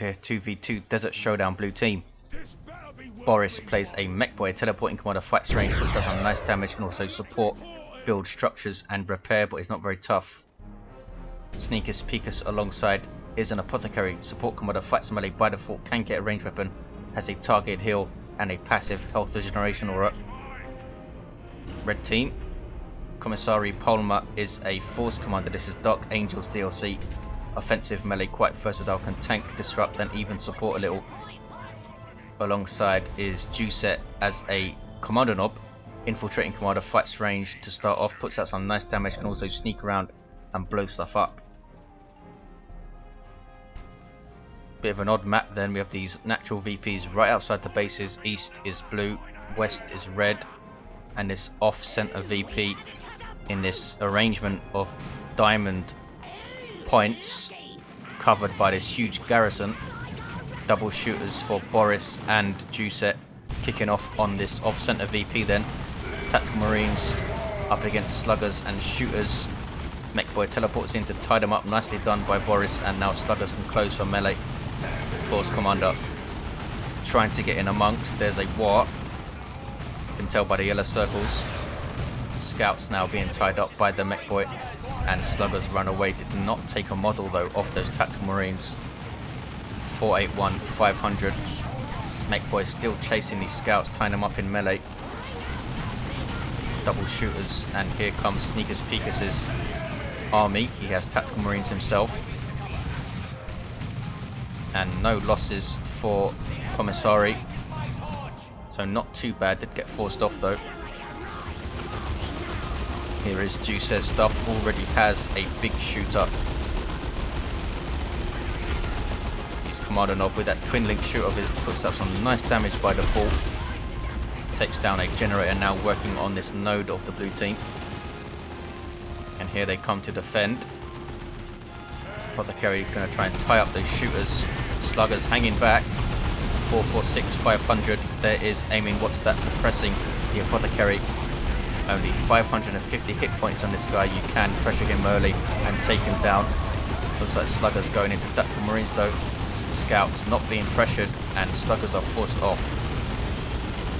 Juiceh 2v2 Desert Showdown blue team. Boris plays a mech boy, teleporting commander, fights range, puts up some nice damage, can also support, build structures and repair, but he's not very tough. Sneakus Peekus alongside is an Apothecary, support commander, fights melee by default, can get a ranged weapon, has a target heal and a passive health regeneration aura. Red team, Komissaari Pulma is a force commander. This is Dark Angels DLC. Offensive melee, quite versatile, can tank, disrupt and even support a little. Alongside is Juiceh as a Kommando knob, infiltrating commander, fights range to start off, puts out some nice damage, can also sneak around and blow stuff up. Bit of an odd map then, we have these natural VPs right outside the bases. East is blue, west is red, and this off-center VP in this arrangement of diamond points covered by this huge garrison. Double shooters for Boris and Juiceh kicking off on this off-center VP then. Tactical Marines up against sluggers and shooters. Mechboy teleports in to tie them up, nicely done by Boris, and now sluggers can close for melee. Force Commander trying to get in amongst, there's a war. You can tell by the yellow circles. Scouts now being tied up by the Mechboy, and sluggers run away. Did not take a model though off those Tactical Marines. 481, 500. Mechboy still chasing these scouts, tying them up in melee. Double shooters, and here comes Sneakus Peekus' army. He has Tactical Marines himself. And no losses for Komissaari. So not too bad, did get forced off though. Here is Juiceh's stuff, already has a big shooter. He's Kommando knob with that twin link shooter of his, puts up some nice damage by default. Takes down a generator now working on this node of the blue team. And here they come to defend. Apothecary going to try and tie up those shooters. Sluggers hanging back. 446, 500. There is aiming. What's that? Suppressing the Apothecary. Only 550 hit points on this guy. You can pressure him early and take him down. Looks like sluggers going into Tactical Marines though. Scouts not being pressured and sluggers are forced off.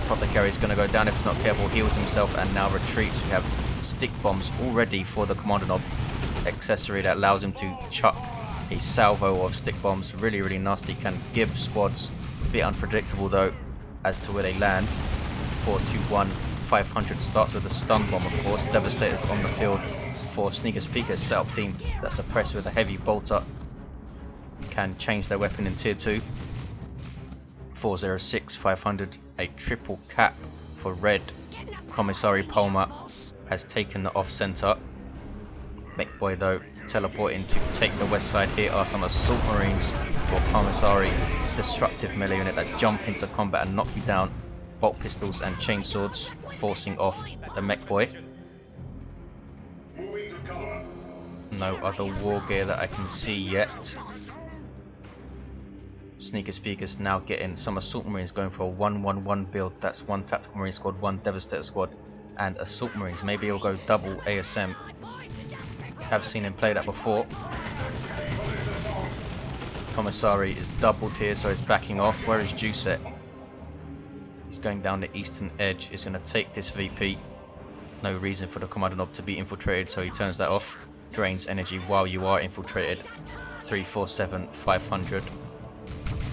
Apothecary is going to go down if he's not careful. Heals himself and now retreats. We have stick bombs already for the Kommando knob accessory that allows him to chuck a salvo of stick bombs. Really nasty, can give squads. A bit unpredictable though as to where they land. 421, 500 starts with a stun bomb of course. Devastators on the field for Sneakus Peekus, setup team that suppressed with a heavy bolter. Can change their weapon in tier 2. 406, 500, a triple cap for red. Komissaari Pulma has taken the off center. Mechboy though teleporting to take the west side. Here are some assault marines for Komissaari. Disruptive melee unit that jump into combat and knock you down. Bolt pistols and chainswords forcing off the Mechboy. No other war gear that I can see yet. Sneakus Peekus now getting some assault marines going for a 1-1-1 build. That's one Tactical Marine squad, one Devastator squad, and assault marines. Maybe he'll go double ASM. Have seen him play that before. Komissaari is doubled here, so he's backing off. Where is Juiceh? He's going down the eastern edge. He's going to take this VP. No reason for the Kommando knob to be infiltrated, so he turns that off. Drains energy while you are infiltrated. 347, 500.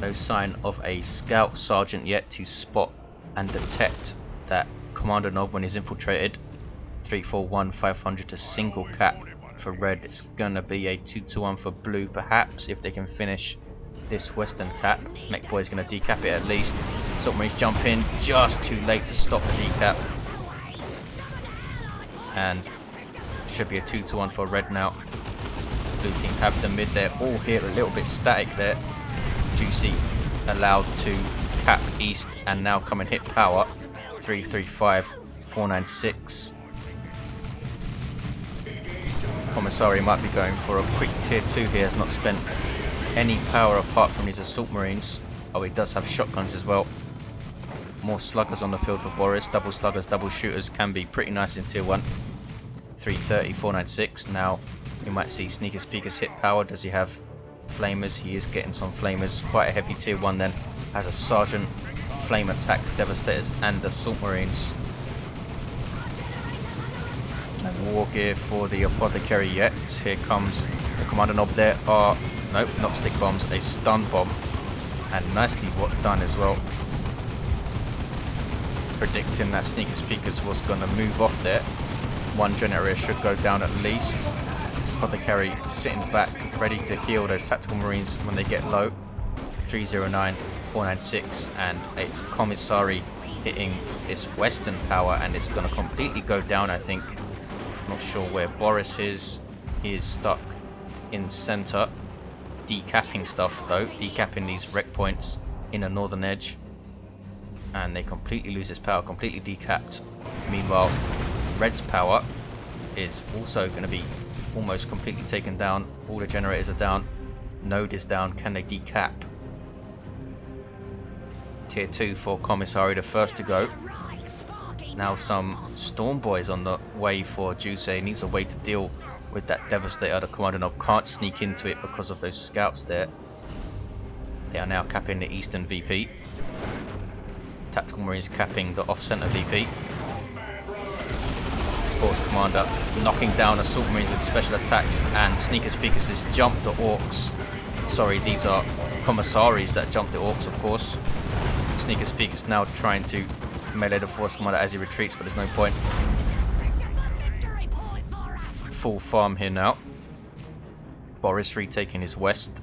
No sign of a scout sergeant yet to spot and detect that Kommando knob when he's infiltrated. 341, 500 to single cap for red. It's gonna be a 2-1 for blue perhaps if they can finish this western cap. Mechboy is gonna decap it at least. Submarines jump in just too late to stop the decap. And should be a 2-1 for red now. Blue team have the mid there. All here a little bit static there. Juiceh allowed to cap east and now come and hit power. 335, 496. Komissaari might be going for a quick tier 2 here. Has not spent any power apart from his assault marines. Oh, he does have shotguns as well. More sluggers on the field for Boris. Double sluggers, double shooters can be pretty nice in tier 1. 330, 496. Now we might see Sneakus Peekus hit power. Does he have flamers. He is getting some flamers. Quite a heavy tier 1 then. Has a sergeant, flame attacks, devastators and assault marines. And war gear for the apothecary yet. Here comes the commander knob. There are, nope, not stick bombs, a stun bomb. And nicely done as well. Predicting that Sneakus Peekus was going to move off there. One generator should go down at least. Apothecary sitting back, ready to heal those tactical marines when they get low. 309, 496, and it's Komissaari hitting this western power, and it's going to completely go down, I think. Not sure where Boris is. He is stuck in center, decapping stuff though, decapping these wreck points in the northern edge, and they completely lose its power, completely decapped. Meanwhile, Red's power is also going to be almost completely taken down. All the generators are down, node is down. Can they decap? Tier 2 for Komissaari, the first to go. Now some storm boys on the way for Juiceh. He needs a way to deal with that devastator. The Kommando knob can't sneak into it because of those scouts there. They are now capping the eastern VP. Tactical marines capping the off-center VP. Force commander knocking down assault marines with special attacks, and Sneakus Peekus has jumped the Orks. Sorry, these are Komissaaris that jumped the Orks, of course. Sneakus Peekus now trying to melee the force commander as he retreats, but there's no point. Full farm here now. Boris retaking his west,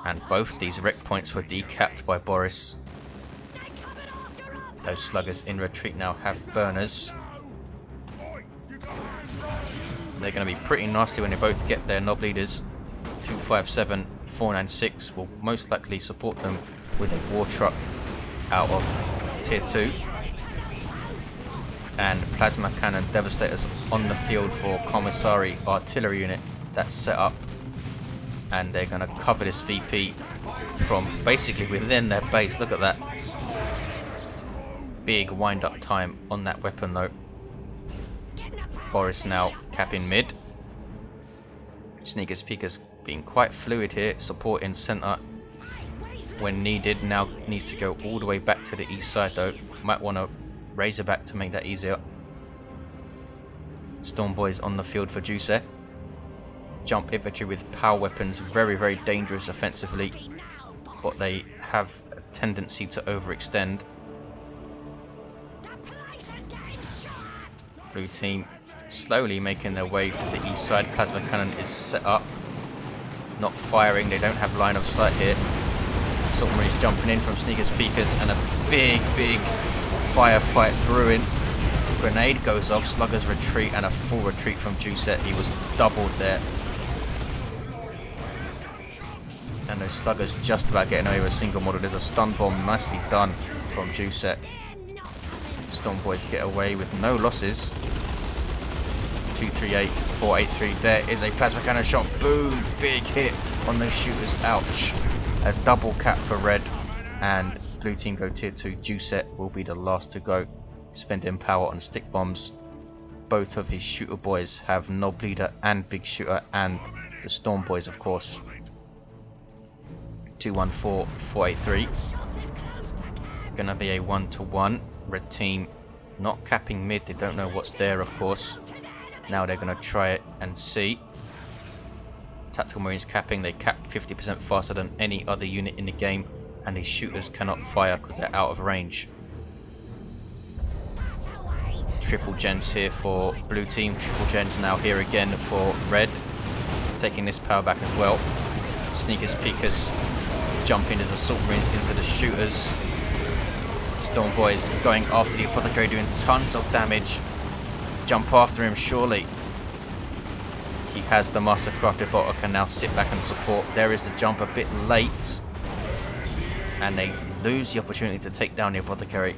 and both these wreck points were decapped by Boris. Those sluggers in retreat now have burners. They're going to be pretty nasty when they both get their knob leaders. 257, 496 will most likely support them with a war truck out of tier 2. And plasma cannon devastators on the field for Komissaari artillery unit that's set up, and they're going to cover this VP from basically within their base. Look at that big wind up time on that weapon though. Boris now capping mid. Sneakus Peekus being quite fluid here, supporting center when needed. Now needs to go all the way back to the east side though. Might want to raise it back to make that easier. Storm boys on the field for Juiceh. Jump infantry with power weapons, very very dangerous offensively, but they have a tendency to overextend. Blue team slowly making their way to the east side. Plasma cannon is set up, not firing, they don't have line of sight here. Assault marines jumping in from Sneakus Peekus, and a big firefight brewing. Grenade goes off, sluggers retreat, and a full retreat from Juiceh. He was doubled there. And those sluggers just about getting away with a single model. There's a stun bomb, nicely done from Juiceh. Storm boys get away with no losses. 238, 483. There is a plasma cannon shot. Boom! Big hit on those shooters. Ouch. A double cap for red, and blue team go tier 2. Juiceh will be the last to go, spending power on stick bombs. Both of his shooter boys have knob leader and big shooter, and the storm boys of course. 214, 483. Gonna be a 1-to-1. Red team not capping mid, they don't know what's there of course. Now they're gonna try it and see. Tactical marines capping, they capped 50% faster than any other unit in the game, and these shooters cannot fire because they're out of range. Triple gens here for blue team, triple gens now here again for red, taking this power back as well. Sneakus Peekus jumping as assault marines into the shooters. Storm boys going after the apothecary, doing tons of damage. Jump after him surely. He has the master crafted bottle, can now sit back and support. There is the jump a bit late, and they lose the opportunity to take down the apothecary.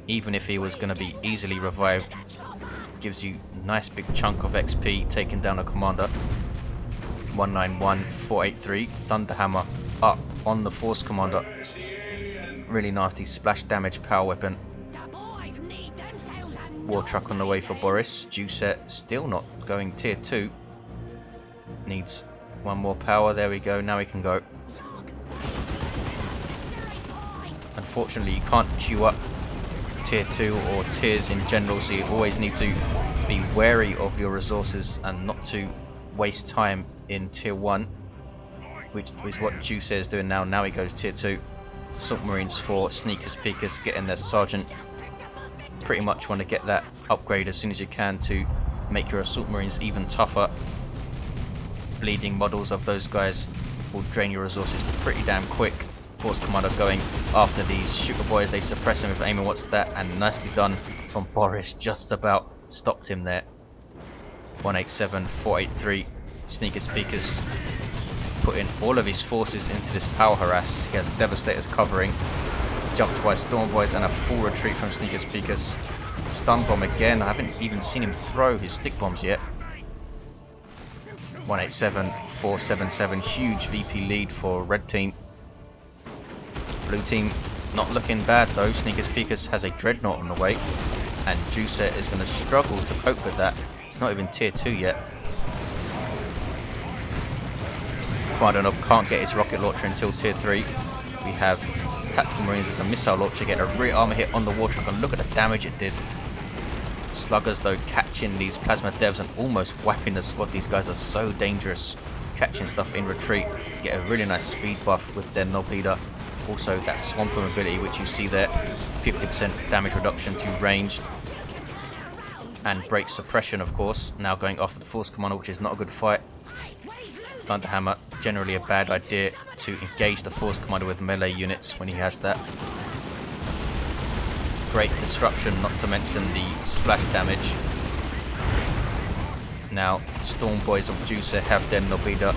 Even if he was going to be easily revived, gives you a nice big chunk of XP taking down a commander. 191, 483. Thunderhammer up on the force commander. Really nasty splash damage power weapon. War truck on the way for Boris. Juiceh still not going tier 2. needs one more power. There we go, now we can go. Unfortunately you can't queue up tier 2 or tiers in general, so you always need to be wary of your resources and not to waste time in tier 1, which is what Juiceh is doing now. Now he goes tier 2. Assault Marines for Sneakus Peekus getting their sergeant. Pretty much want to get that upgrade as soon as you can to make your Assault Marines even tougher. Bleeding models of those guys will drain your resources pretty damn quick. Force Kommando going after these shooter boys, they suppress him with aim and what's that, and nicely done from Boris, just about stopped him there. 187, 483, Sneakus Peekus putting all of his forces into this power harass. He has Devastators covering, jumped by Storm Boys and a full retreat from Sneakus Peekus. Stun bomb again, I haven't even seen him throw his stick bombs yet. 187, 477, huge VP lead for red team. Blue team not looking bad though. Sneakus Peekus has a dreadnought on the way, and Juiceh is going to struggle to cope with that. It's not even tier 2 yet. Kommando can't get his rocket launcher until tier 3. We have Tactical Marines with a missile launcher getting a rear armor hit on the war truck, and look at the damage it did. Sluggers though catching these plasma devs and almost whapping the squad. These guys are so dangerous, catching stuff in retreat. Get a really nice speed buff with their knob leader. Also that swamper mobility which you see there, 50% damage reduction to ranged, and break suppression of course. Now going after the Force Commander, which is not a good fight. Thunderhammer, generally a bad idea to engage the Force Commander with melee units when he has that. Great disruption, not to mention the splash damage. Now Storm Boys of Juiceh have their knob leader,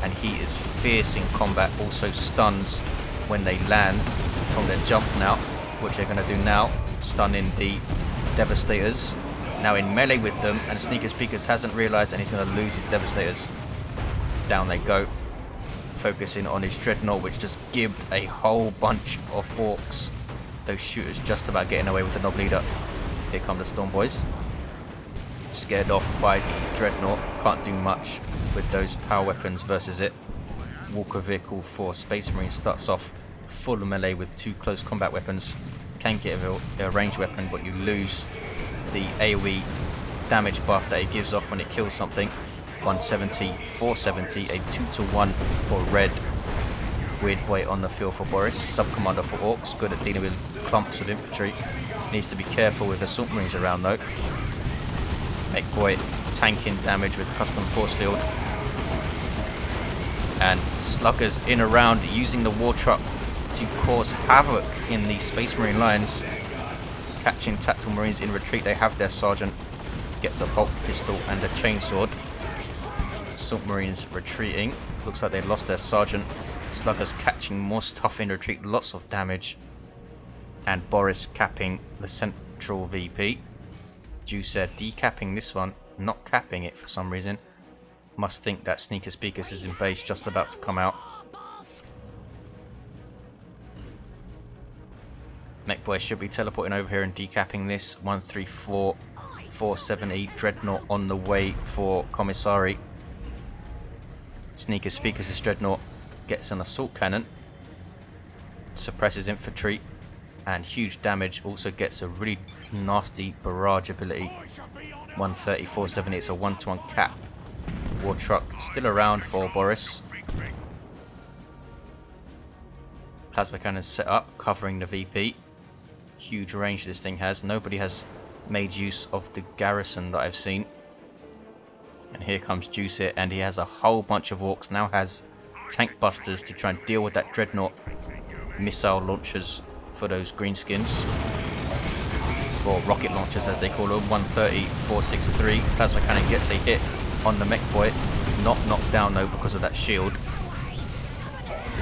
and he is fierce in combat, also stuns when they land from their jump now, which they're going to do now, stunning the Devastators. Now in melee with them, and Sneakus Peekus hasn't realised, and he's going to lose his Devastators. Down they go, focusing on his Dreadnought, which just gibbed a whole bunch of Orks. Those shooters just about getting away with the knob leader. Here come the Storm Boys. Scared off by the Dreadnought, can't do much with those power weapons versus it. Walker vehicle for Space Marine starts off full melee with 2 close combat weapons. Can get a ranged weapon, but you lose the AoE damage buff that it gives off when it kills something. 170, 470, a 2-to-1 for red. Weird boy on the field for Boris. Sub-Commander for Orks, good at dealing with clumps of infantry. Needs to be careful with Assault Marines around though. Mech boy tanking damage with custom force field. And Sluggers in around, using the war truck to cause havoc in the Space Marine lines. Catching Tactical Marines in retreat, they have their sergeant. Gets a bolt pistol and a chainsword. Assault Marines retreating, looks like they lost their sergeant. Sluggers catching more stuff in retreat, lots of damage. And Boris capping the central VP. Juiceh decapping this one, not capping it for some reason. Must think that Sneakus Peekus is in base, just about to come out. Mechboy should be teleporting over here and decapping this. 134, 470, Dreadnought on the way for Komissaari. Sneakus Peekus' Dreadnought gets an assault cannon, suppresses infantry, and huge damage. Also gets a really nasty barrage ability. 130, 470, it's a 1-to-1 cap. War truck still around for Boris. Plasma cannon set up, covering the VP. Huge range this thing has. Nobody has made use of the garrison that I've seen. And here comes Juiceh, and he has a whole bunch of Orks. Now has tank busters to try and deal with that Dreadnought. Missile launchers for those greenskins. Or rocket launchers as they call them. 130, 463. Plasma cannon gets a hit on the mech boy, not knocked down though because of that shield,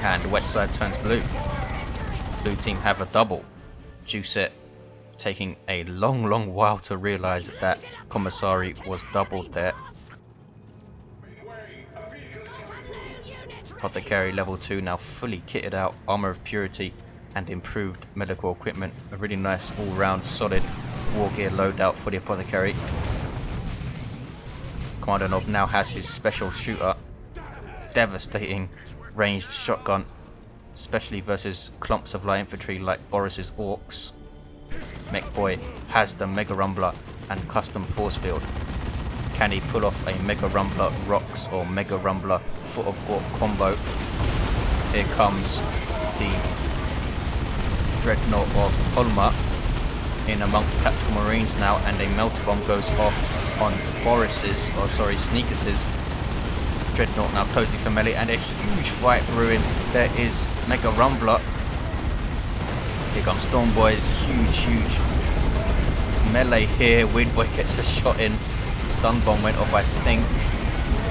and west side turns blue. Blue team have a double. Juiceh taking a long while to realise that Komissaari was doubled there. Apothecary level 2 now fully kitted out, armour of purity and improved medical equipment. A really nice all round solid war gear loadout for the Apothecary. Kommando now has his special shooter, devastating ranged shotgun, especially versus clumps of light infantry like Boris's Orks. Mech Boy has the Mega Rumbler and custom force field. Can he pull off a Mega Rumbler Rocks or Mega Rumbler Foot of Orc combo? Here comes the Dreadnought of Pulma in amongst tactical marines now, and a melter bomb goes off on Sneakus's Dreadnought, now closing for melee, and a huge fight brewing. There is Mega Rumbler. Here comes Storm Boys, huge melee here. Windboy gets a shot in. Stun bomb went off, I think,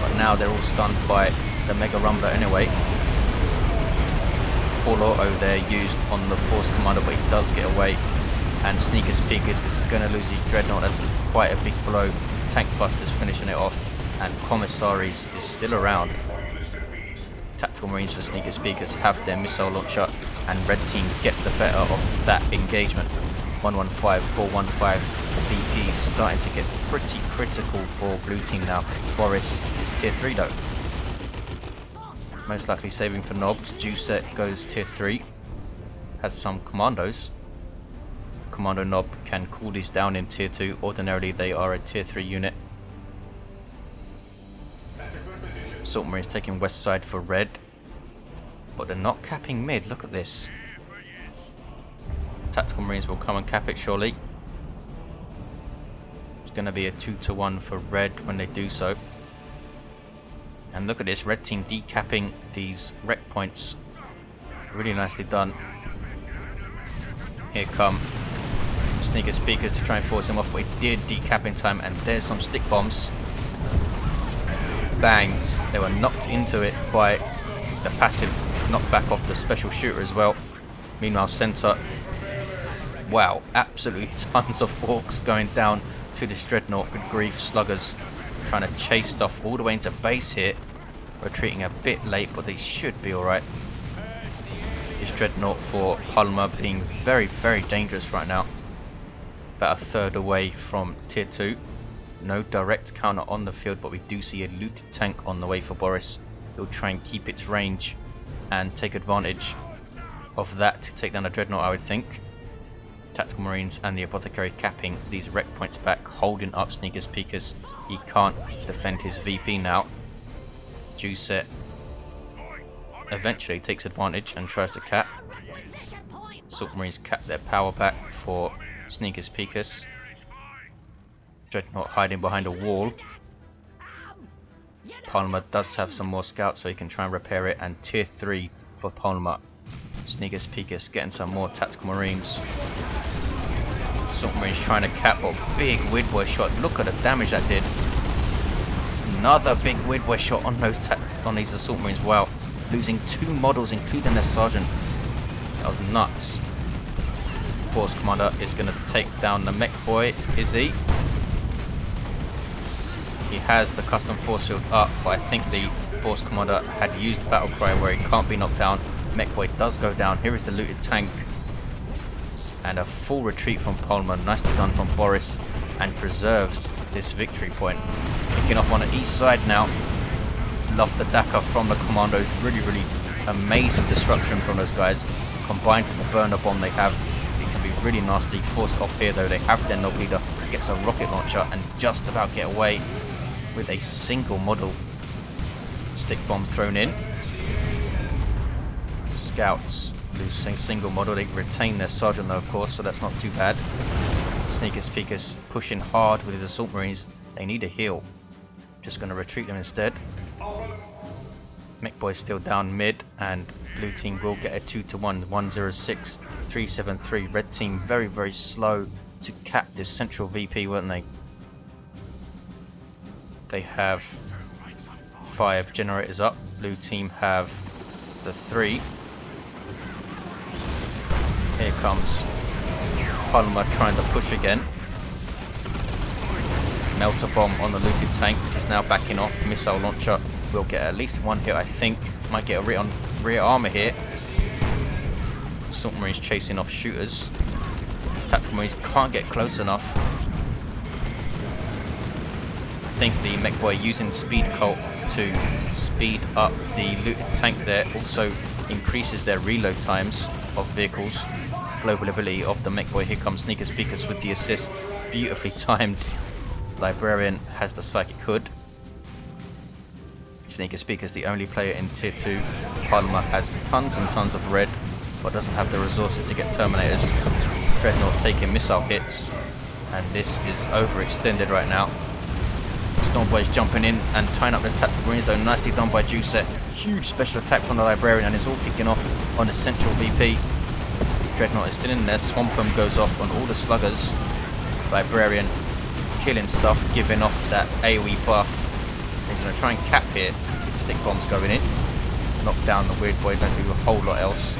but now they're all stunned by the Mega Rumbler anyway. Full auto there used on the Force Commander, but he does get away. And Sneakus Peekus is going to lose his Dreadnought. That's quite a big blow. Tank Busters finishing it off, and Komissaari is still around. Tactical Marines for Sneakus Peekus have their missile launcher, and Red Team get the better of that engagement. 115, 415, VP starting to get pretty critical for Blue Team now. Boris is tier 3 though. Most likely saving for knobs. Juiceh goes tier 3. Has some commandos. Commando knob can cool these down in tier 2. Ordinarily they are a tier 3 unit. Assault Marines taking west side for red, but they're not capping mid. Look at this. Tactical Marines will come and cap it surely. It's going to be a 2-to-1 for red when they do so. And look at this, red team decapping these wreck points. Really nicely done. Here come Sneakus Peekus to try and force him off, but he did decap in time, and there's some stick bombs. Bang! They were knocked into it by the passive knockback of the special shooter as well. Meanwhile, center. Wow, absolutely tons of Orks going down to this Dreadnought. Good grief, sluggers trying to chase stuff all the way into base here. Retreating a bit late, but they should be alright. This Dreadnought for Pulma being very dangerous right now. About a third away from tier 2. No direct counter on the field, but we do see a looted tank on the way for Boris. He'll try and keep its range and take advantage of that to take down a Dreadnought, I would think. Tactical Marines and the Apothecary capping these wreck points back, holding up Sneakus Peekus. He can't defend his VP now. Juiceh eventually takes advantage and tries to cap. Assault Marines cap their power back for Sneakus Peekus. Dreadnought hiding behind a wall. Pulma does have some more scouts, so he can try and repair it, and tier 3 for Pulma. Sneakus Peekus getting some more tactical marines. Assault Marines trying to cap a big Widboy shot. Look at the damage that did. Another big Widboy shot on these Assault Marines. Wow, losing 2 models including their sergeant. That was nuts. Force Commander is going to take down the Mech Boy. Is he? He has the custom force field up, but I think the Force Commander had used the battle cry where he can't be knocked down. Mech Boy does go down. Here is the looted tank. And a full retreat from Pulma. Nicely done from Boris, and preserves this victory point. Kicking off on the east side now. Love the Daka from the Commandos. Really amazing destruction from those guys. Combined with the burner bomb they have, it can be really nasty. Forced off here though. They have their Nob Leader. Gets a rocket launcher and just about get away with a single model. Stick bombs thrown in. Scouts losing single model. They retain their sergeant though, of course, so that's not too bad. Sneakus Peekus pushing hard with his Assault Marines. They need a heal. Just going to retreat them instead. Mech Boy's still down mid, and Blue Team will get a 2-to-1. 106, 373. Red Team very slow to cap this central VP, weren't they? They have 5 generators up. Blue Team have the 3. Here comes Pulma trying to push again. Melter bomb on the looted tank, which is now backing off. Missile launcher will get at least 1 hit, I think. Might get a rear armor here. Assault Marines chasing off shooters. Tactical Marines can't get close enough. think the mech boy using speed cult to speed up the looted tank there also increases their reload times of vehicles. Global ability of the mech boy. Here comes Sneakus Peekus with the assist. Beautifully timed. Librarian has the psychic hood. Sneakus Peekus, the only player in tier 2. Pulma has tons and tons of red, but doesn't have the resources to get terminators. Dreadnought taking missile hits, and this is overextended right now. Stormboy's jumping in and tying up those tactical marines, though nicely done by Juiceh. Huge special attack from the Librarian, and it's all kicking off on the central VP. Dreadnought is still in there. Swampum goes off on all the sluggers. Librarian killing stuff, giving off that AoE buff. He's going to try and cap here. Stick bombs going in. Knock down the weird boy, don't do a whole lot else.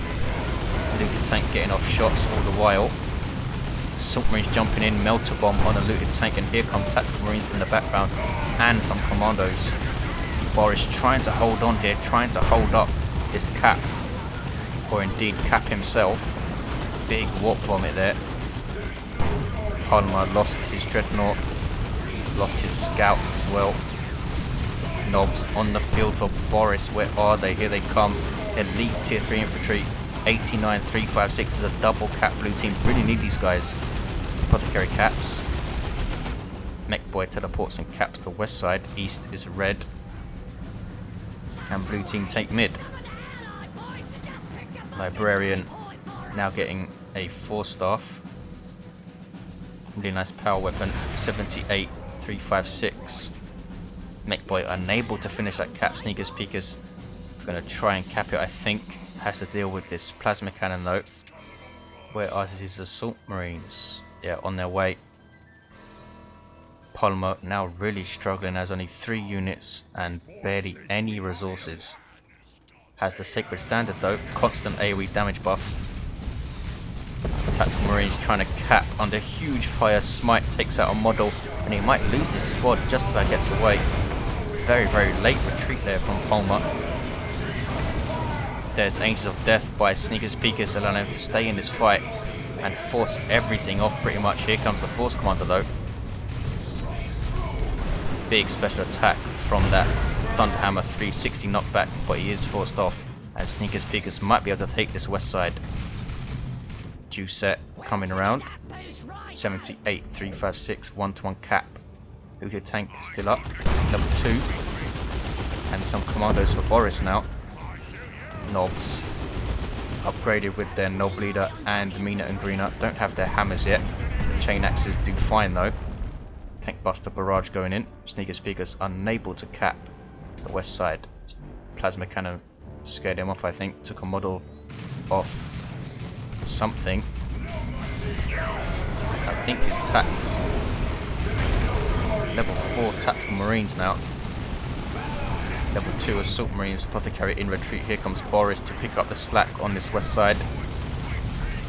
Looted tank getting off shots all the while. Assault marines jumping in, melter bomb on a looted tank, and here come tactical marines in the background and some commandos. Boris trying to hold on here, trying to hold up this cap, or indeed cap himself. Big warp vomit there. Pulma lost his dreadnought, lost his scouts as well. Knobs on the field for Boris. Where are they? Here they come. Elite tier 3 infantry. 89-356 is a double cap. Blue team really need these guys. Apothecary caps. Mech boy teleports and caps the west side. East is red. And blue team take mid. Librarian now getting a 4-staff. Really nice power weapon. 78-356. Mech boy unable to finish that cap. Sneakus Peekus gonna try and cap it, I think. Has to deal with this plasma cannon though. Where are his assault marines? Yeah, on their way. Pulma now really struggling, has only 3 units and barely any resources. Has the sacred standard though, constant AoE damage buff. Tactical marines trying to cap under huge fire. Smite takes out a model, and he might lose his squad. Just about gets away. Very, very late retreat there from Pulma. There's Angels of Death by Sneakus Peekus, allowing him to stay in this fight and force everything off pretty much. Here comes the Force Commander though. Big special attack from that Thunderhammer 360 knockback, but he is forced off, and Sneakus Peekus might be able to take this west side. Juiceh coming around. 78-356, 1-to-1 cap. Looted tank still up. Level 2. And some commandos for Boris now. Knobs upgraded with their Knob Leader and Mina and Greener. Don't have their hammers yet. Chain axes do fine though. Tank Buster barrage going in. Sneakus Peekus unable to cap the west side. Plasma cannon scared him off, I think. Took a model off something. I think it's tax. Level 4 tactical marines now. Level 2 assault marines. Apothecary in retreat. Here comes Boris to pick up the slack on this west side.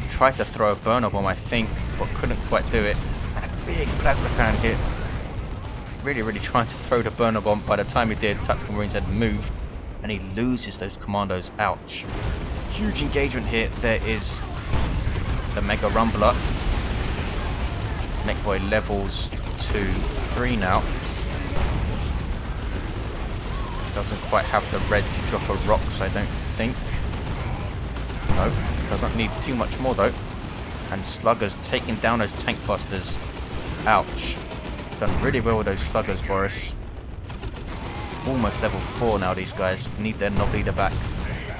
Tried to throw a burner bomb, I think, but couldn't quite do it. And a big plasma cannon hit. Really, really trying to throw the burner bomb. By the time he did, tactical marines had moved, and he loses those commandos. Ouch. Huge engagement here. There is the Mega Rumbler. Mech boy levels to 3 now. Doesn't quite have the red to drop a rocks, I don't think. No, doesn't need too much more though. And sluggers taking down those tank busters. Ouch. Done really well with those sluggers, Boris. Almost level 4 now, these guys. Need their Knob Leader back.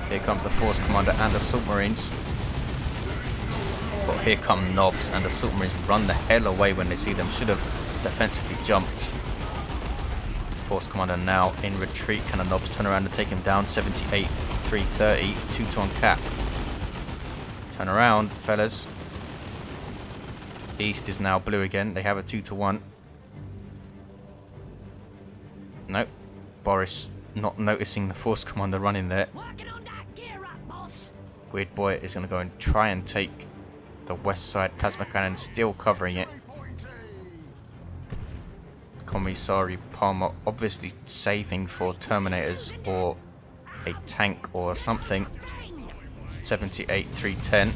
Here comes the Force Commander and Assault Marines. But here come Knobs, and the Assault Marines run the hell away when they see them. Should have defensively jumped. Force Commander now in retreat. Can the Knobs turn around and take him down? 78-330, 2-to-1 cap. Turn around, fellas. East is now blue again. They have a 2-to-1. Nope. Boris not noticing the Force Commander running there. Weird boy is going to go and try and take the west side. Plasma cannon still covering it. Komissaari Pulma obviously saving for terminators or a tank or something. 78-310.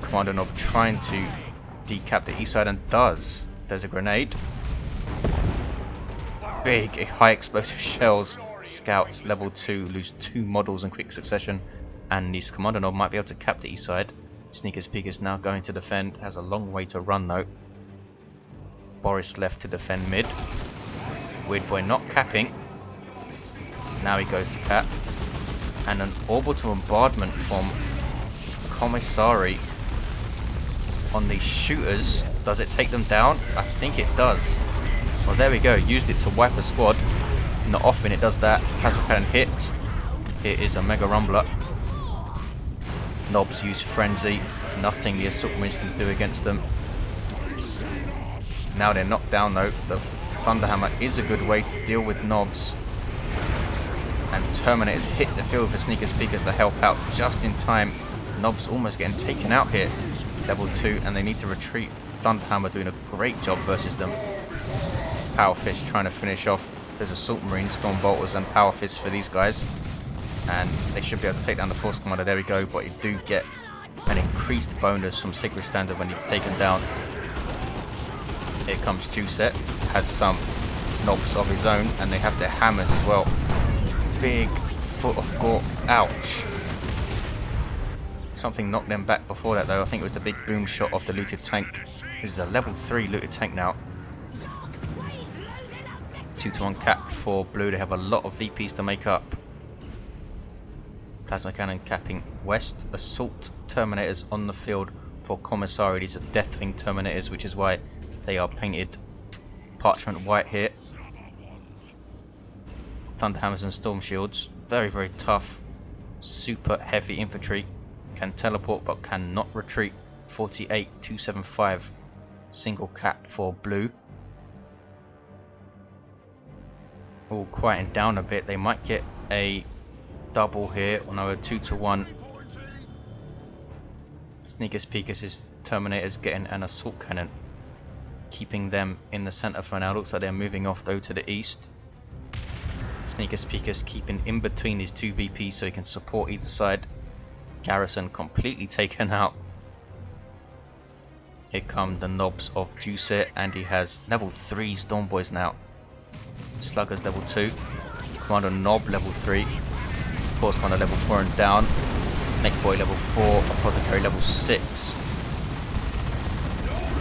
Kommando Knob trying to decap the east side, and does. There's a grenade. big high explosive shells. Scouts level 2 lose 2 models in quick succession, and this Kommando Nob might be able to cap the east side. Sneakus Peekus now going to defend, has a long way to run though. Boris left to defend mid. Weird Boy not capping. Now he goes to cap. And an orbital bombardment from Komissaari on these shooters. Does it take them down? I think it does. Well, there we go. Used it to wipe a squad. Not often it does that. Plasma cannon hits. It is a mega rumbler. Nobs use frenzy. Nothing the assault marines can do against them. Now they're knocked down though. The Thunderhammer is a good way to deal with Nobs. And Terminators hit the field for Sneakus Peekus to help out just in time. Nobs almost getting taken out here. Level 2, and they need to retreat. Thunderhammer doing a great job versus them. Powerfish trying to finish off. There's Assault Marines, Storm Bolters and Power Fists for these guys. And they should be able to take down the Force Commander. There we go, but you do get an increased bonus from Sacred Standard when he's taken down. Here comes Juiceh. Has some Nobs of his own, and they have their hammers as well. Big foot of Gork. Ouch. Something knocked them back before that though. I think it was the big boom shot of the looted tank. This is a level 3 looted tank now. 2-to-1 capped for blue. They have a lot of VPs to make up. Plasma cannon capping west. Assault Terminators on the field for Komissaari. These are Deathwing Terminators, which is why they are painted parchment white here. Thunderhammers and Storm Shields. Very, very tough. Super heavy infantry. Can teleport but cannot retreat. 48-275. Single cap for blue. All quieting down a bit. They might get a double here. Or no, a 2-to-1. Sneakus Peekus' Terminators getting an assault cannon, keeping them in the center for now. Looks like they're moving off though to the east. Sneakus Peekus keeping in between these two VPs so he can support either side. Garrison completely taken out. Here come the Nobs of Juiceh, and he has level 3 Storm Boys now. Sluggers level 2. Commander Nob level 3. Force Commander level 4 and down. Neck Boy level 4. Apothecary level 6.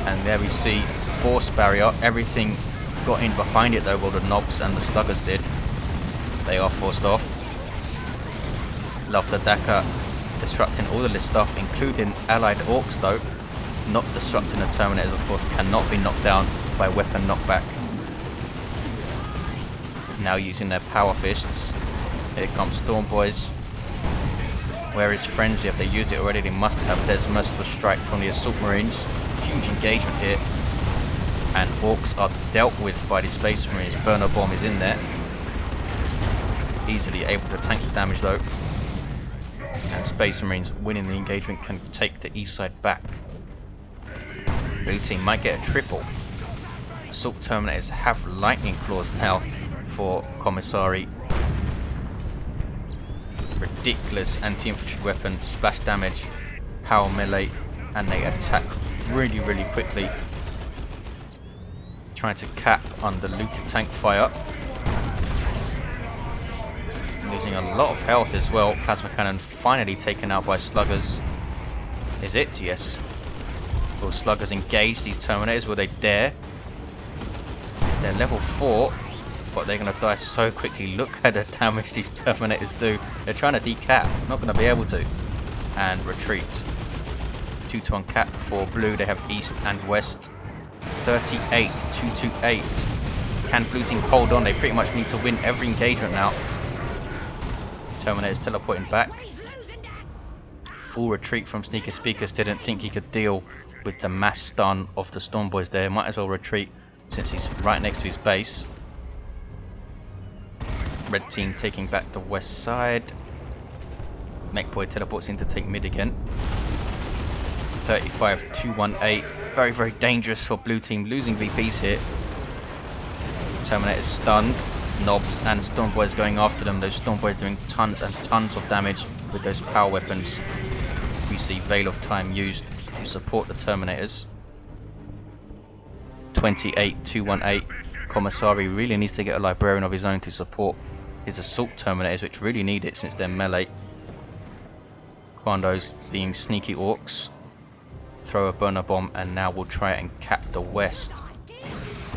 And there we see Force Barrier. Everything got in behind it though, while the Nobs and the Sluggers did. They are forced off. Love the Daka disrupting all of this stuff, including allied Orks though. Not disrupting the Terminators, of course, cannot be knocked down by weapon knockback. Now using their Power Fists. Here comes Storm Boys. Where is Frenzy? If they used it already, they must have. There's Merciful Strike from the Assault Marines. Huge engagement here. And Orks are dealt with by the Space Marines. Burner Bomb is in there. Easily able to tank the damage though. And Space Marines winning the engagement can take the east side back. Blue team might get a triple. Assault Terminators have lightning claws now for Komissaari. Ridiculous anti-infantry weapon, splash damage, power melee, and they attack really, really quickly. Trying to cap under looted tank fire. Losing a lot of health as well. Plasma cannon finally taken out by Sluggers. Is it? Yes. Will Sluggers engage these Terminators? Will they dare? They're level 4, but they're going to die so quickly. Look at the damage these Terminators do. They're trying to decap. Not going to be able to. And retreat. 2-to-1 cap for blue. They have east and west. 38-228. Can blue team hold on? They pretty much need to win every engagement now. Terminators teleporting back. Full retreat from Sneakus Peekus. Didn't think he could deal with the mass stun of the Storm Boys there. Might as well retreat since he's right next to his base. Red team taking back the west side. Mech Boy teleports in to take mid again. 35-218. Very, very dangerous for blue team. Losing VPs here. Terminator's stunned. Nobs and Storm Boys going after them. Those Storm Boys doing tons and tons of damage with those power weapons. We see Veil of Time used to support the Terminators. 28-218. Komissaari really needs to get a librarian of his own to support his assault terminators, which really need it since they're melee. Kommando's being sneaky orcs. Throw a burner bomb, and now we'll try and cap the west.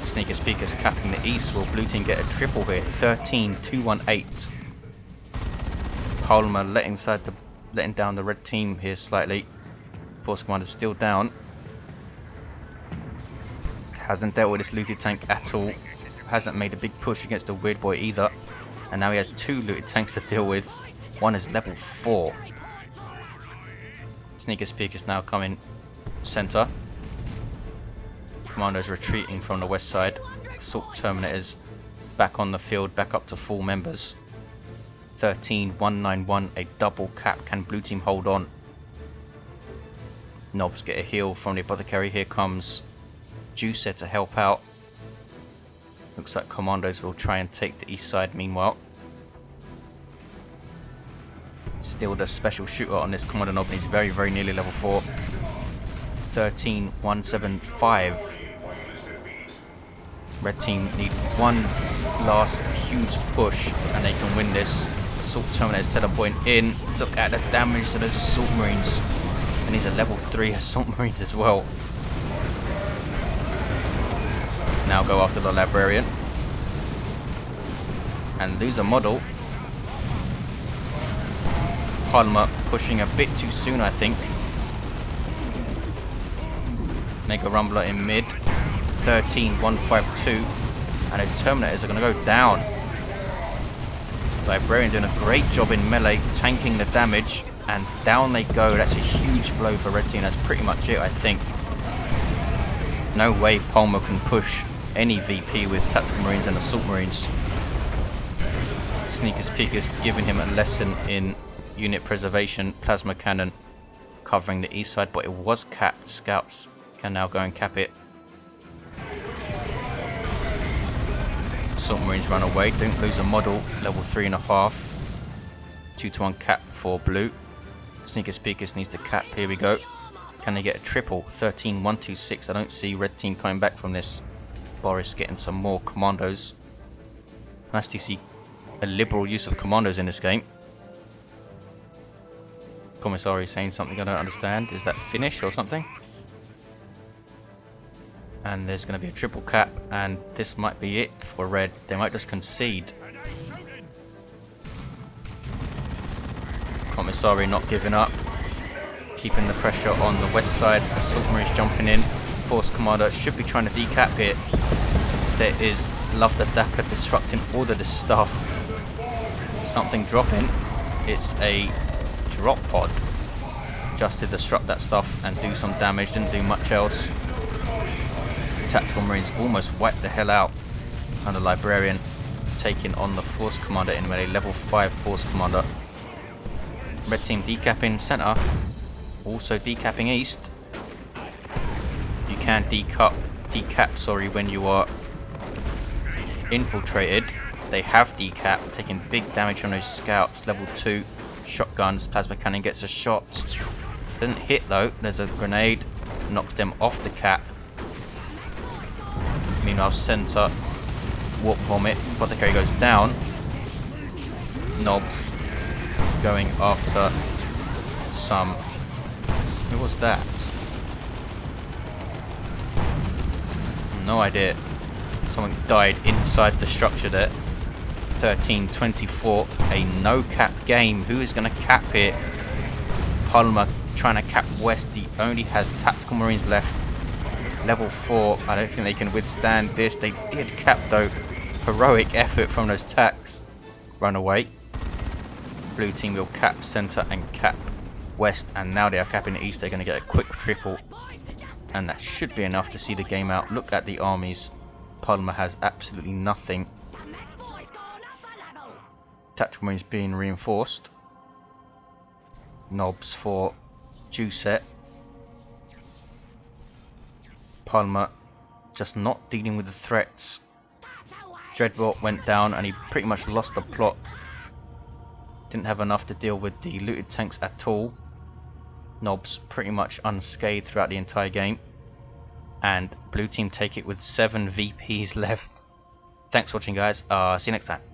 Sneakus Peekus capping the east. Will blue team get a triple here? 13-2-1-8. Pulma letting down the red team here slightly. Force commander still down. Hasn't dealt with this looted tank at all. Hasn't made a big push against the weird boy either. And now he has 2 looted tanks to deal with. One is level 4. Sneakus Peekus now coming center. Commando's retreating from the west side. Assault terminators back on the field, back up to full members. 13-191, a double cap. Can blue team hold on? Knobs get a heal from the Apothecary. Here comes Juiceh to help out. Looks like Commandos will try and take the east side meanwhile. Still the special shooter on this Kommando Knob, he's very, very nearly level 4. 13-175. Red team need one last huge push and they can win this. Assault terminators teleporting in. Look at the damage to those assault marines. And these are level 3 assault marines as well. Now go after the librarian. And lose a model. Pulma pushing a bit too soon, I think. Mega Rumbler in mid. 13-152. And his Terminators are going to go down. Librarian doing a great job in melee, tanking the damage. And down they go. That's a huge blow for Red Team. That's pretty much it, I think. No way Pulma can push any VP with Tactical Marines and Assault Marines. Sneakus Peekus giving him a lesson in unit preservation. Plasma Cannon covering the east side, but it was capped. Scouts can now go and cap it. Assault Marines run away. Don't lose a model. Level 3.5. 2-1 cap for blue. Sneakus Peekus needs to cap. Here we go. Can they get a triple? 13-126. I don't see Red Team coming back from this. Boris getting some more commandos. Nice to see a liberal use of commandos in this game. Komissaari saying something I don't understand. Is that finish or something? And there's going to be a triple cap, and this might be it for Red. They might just concede. Komissaari not giving up. Keeping the pressure on the west side. Assault Marines jumping in. Force Commander should be trying to decap here. There is Love the Dapper disrupting all of this stuff. Something dropping. It's a drop pod. Just to disrupt that stuff and do some damage. Didn't do much else. Tactical Marines almost wiped the hell out. And the Librarian taking on the Force Commander in melee. Level 5 Force Commander. Red Team decapping center. Also decapping east. You can decap when you are infiltrated. They have decap, taking big damage from those scouts. Level 2 shotguns. Plasma Cannon gets a shot. Doesn't hit though. There's a grenade. Knocks them off the cap. Meanwhile, center. Warp Vomit. Apothecary goes down. Knobs going after some. Who was that? No idea. Someone died inside the structure there. 13-24. A no cap game. Who is going to cap it? Pulma trying to cap west. He only has Tactical Marines left. Level 4. I don't think they can withstand this. They did cap though. Heroic effort from those Tacs. Run away. Blue team will cap center and cap west, and now they are capping east. They're going to get a quick triple, and that should be enough to see the game out. Look at the armies. Pulma has absolutely nothing. Tactical Marines being reinforced. Knobs for Juiceh. Pulma just not dealing with the threats. Dreadbolt went down and he pretty much lost the plot. Didn't have enough to deal with the looted tanks at all. Knobs pretty much unscathed throughout the entire game. And blue team take it with 7 VPs left. Thanks for watching, guys. See you next time.